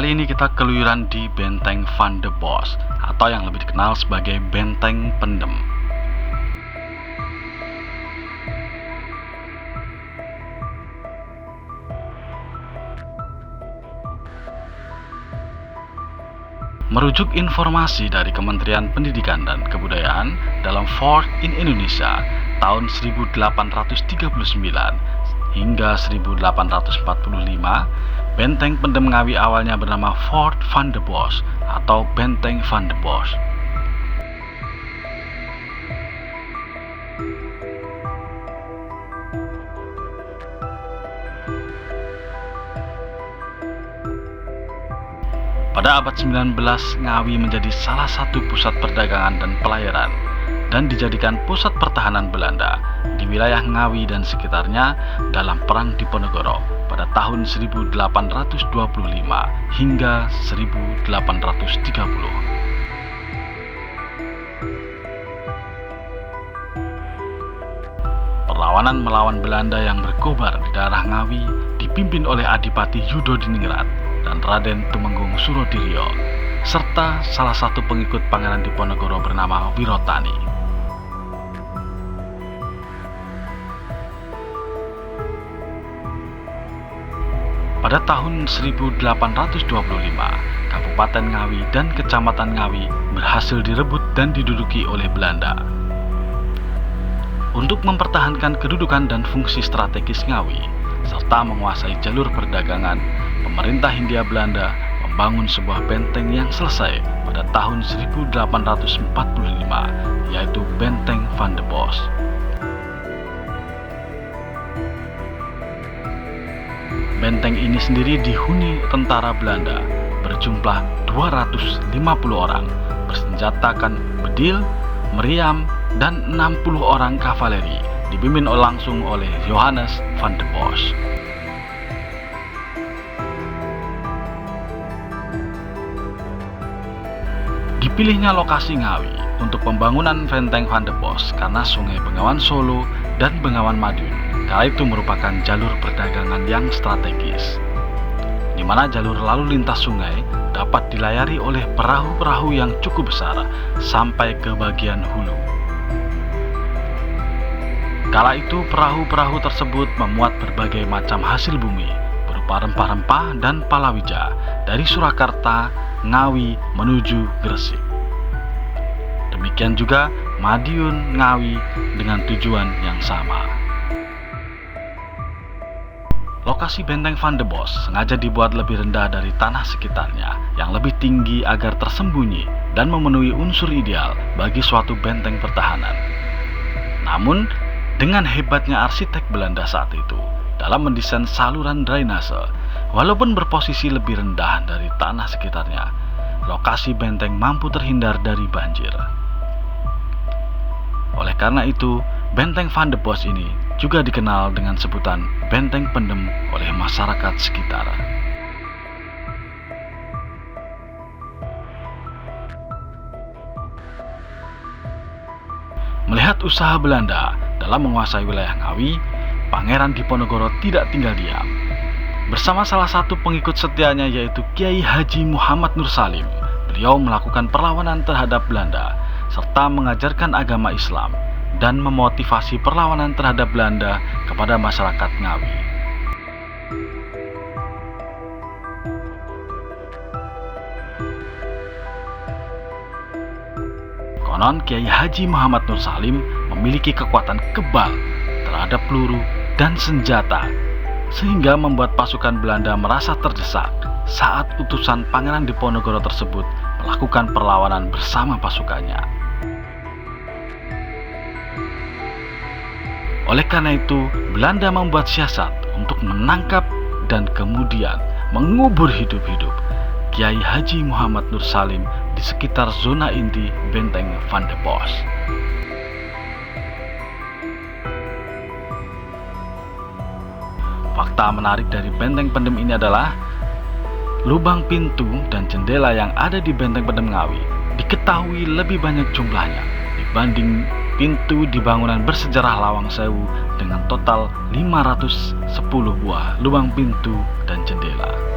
Kali ini kita keluyuran di Benteng Van de Bos, atau yang lebih dikenal sebagai Benteng Pendem. Merujuk informasi dari Kementerian Pendidikan dan Kebudayaan dalam Fort in Indonesia tahun 1839 hingga 1845, Benteng Pendem Ngawi awalnya bernama Fort Van de Bos atau Benteng Van de Bos. Pada abad 19, Ngawi menjadi salah satu pusat perdagangan dan pelayaran dan dijadikan pusat pertahanan Belanda di wilayah Ngawi dan sekitarnya dalam Perang Diponegoro pada tahun 1825 hingga 1830. Perlawanan melawan Belanda yang berkobar di daerah Ngawi dipimpin oleh Adipati Yudo Diningrat dan Raden Tumenggung Surodiryo, serta salah satu pengikut Pangeran Diponegoro bernama Wirotani. Pada tahun 1825, Kabupaten Ngawi dan Kecamatan Ngawi berhasil direbut dan diduduki oleh Belanda. Untuk mempertahankan kedudukan dan fungsi strategis Ngawi, serta menguasai jalur perdagangan, pemerintah Hindia Belanda membangun sebuah benteng yang selesai pada tahun 1845, yaitu Benteng Van de Bos. Benteng ini sendiri dihuni tentara Belanda berjumlah 250 orang, bersenjatakan bedil, meriam, dan 60 orang kavaleri, dipimpin langsung oleh Johannes van de Bos. Dipilihnya lokasi Ngawi untuk pembangunan Benteng Van de Bos karena Sungai Bengawan Solo dan Bengawan Madiun kala itu merupakan jalur perdagangan yang strategis, di mana jalur lalu lintas sungai dapat dilayari oleh perahu-perahu yang cukup besar sampai ke bagian hulu. Kala itu perahu-perahu tersebut memuat berbagai macam hasil bumi berupa rempah-rempah dan palawija dari Surakarta, Ngawi menuju Gresik. Demikian juga Madiun, Ngawi dengan tujuan yang sama. Lokasi Benteng Van de Bos sengaja dibuat lebih rendah dari tanah sekitarnya yang lebih tinggi agar tersembunyi dan memenuhi unsur ideal bagi suatu benteng pertahanan. Namun, dengan hebatnya arsitek Belanda saat itu dalam mendesain saluran drainase, walaupun berposisi lebih rendah dari tanah sekitarnya, lokasi benteng mampu terhindar dari banjir. Oleh karena itu, Benteng Van de Bos ini juga dikenal dengan sebutan Benteng Pendem oleh masyarakat sekitar. Melihat usaha Belanda dalam menguasai wilayah Ngawi, Pangeran Diponegoro tidak tinggal diam. Bersama salah satu pengikut setianya yaitu Kiai Haji Muhammad Nur Salim, beliau melakukan perlawanan terhadap Belanda serta mengajarkan agama Islam dan memotivasi perlawanan terhadap Belanda kepada masyarakat Ngawi. Konon Kiai Haji Muhammad Nur Salim memiliki kekuatan kebal terhadap peluru dan senjata, sehingga membuat pasukan Belanda merasa terdesak saat utusan Pangeran Diponegoro tersebut melakukan perlawanan bersama pasukannya. Oleh karena itu, Belanda membuat siasat untuk menangkap dan kemudian mengubur hidup-hidup Kiai Haji Muhammad Nur Salim di sekitar zona inti Benteng Van de Bos. Fakta menarik dari Benteng Pendem ini adalah lubang pintu dan jendela yang ada di Benteng Pendem Ngawi diketahui lebih banyak jumlahnya dibanding pintu di bangunan bersejarah Lawang Sewu dengan total 510 buah lubang pintu dan jendela.